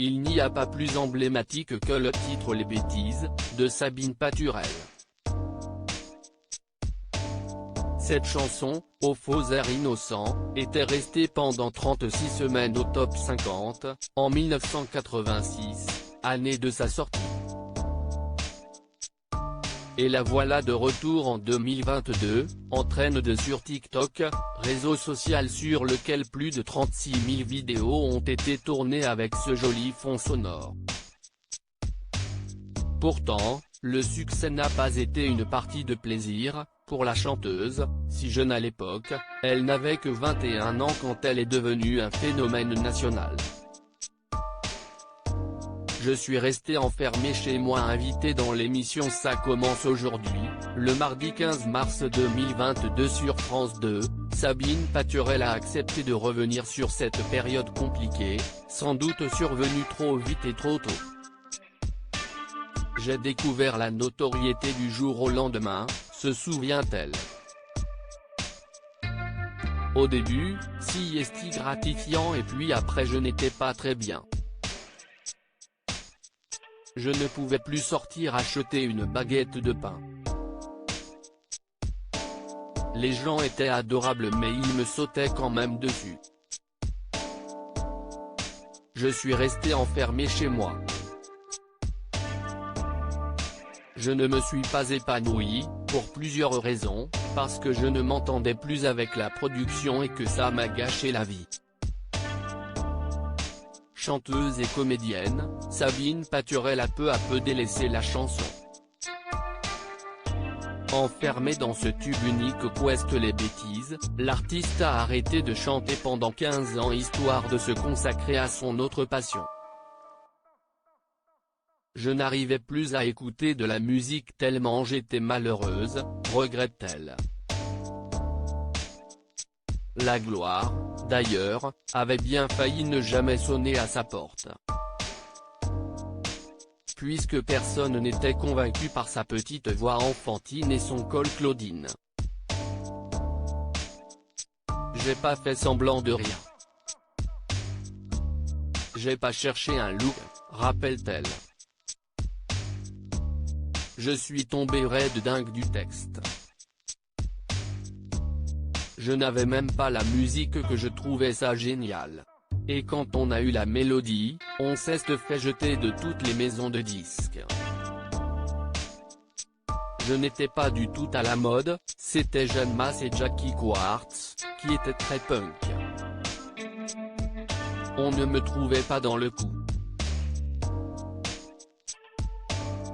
Il n'y a pas plus emblématique que le titre Les Bêtises, de Sabine Paturel. Cette chanson, aux faux airs innocents, était restée pendant 36 semaines au top 50, en 1986, année de sa sortie. Et la voilà de retour en 2022, en train de sur TikTok, réseau social sur lequel plus de 36 000 vidéos ont été tournées avec ce joli fond sonore. Pourtant, le succès n'a pas été une partie de plaisir, pour la chanteuse, si jeune à l'époque, elle n'avait que 21 ans quand elle est devenue un phénomène national. Je suis resté enfermé chez moi invité dans l'émission Ça commence aujourd'hui, le mardi 15 mars 2022 sur France 2, Sabine Paturel a accepté de revenir sur cette période compliquée, sans doute survenue trop vite et trop tôt. J'ai découvert la notoriété du jour au lendemain, se souvient-elle. Au début, si c'était gratifiant et puis après je n'étais pas très bien. Je ne pouvais plus sortir acheter une baguette de pain. Les gens étaient adorables mais ils me sautaient quand même dessus. Je suis resté enfermé chez moi. Je ne me suis pas épanoui, pour plusieurs raisons, parce que je ne m'entendais plus avec la production et que ça m'a gâché la vie. Chanteuse et comédienne, Sabine Paturel a peu à peu délaissé la chanson. Enfermée dans ce tube unique qu'est Les Bêtises, l'artiste a arrêté de chanter pendant 15 ans histoire de se consacrer à son autre passion. Je n'arrivais plus à écouter de la musique tellement j'étais malheureuse, regrette-t-elle. La gloire, d'ailleurs, avait bien failli ne jamais sonner à sa porte. Puisque personne n'était convaincu par sa petite voix enfantine et son col Claudine. J'ai pas fait semblant de rien. J'ai pas cherché un look, rappelle-t-elle. Je suis tombé raide dingue du texte. Je n'avais même pas la musique que je trouvais ça génial. Et quand on a eu la mélodie, on s'est fait jeter de toutes les maisons de disques. Je n'étais pas du tout à la mode, c'était Jeanne Masse et Jackie Quartz, qui étaient très punk. On ne me trouvait pas dans le coup.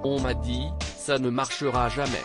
On m'a dit, ça ne marchera jamais.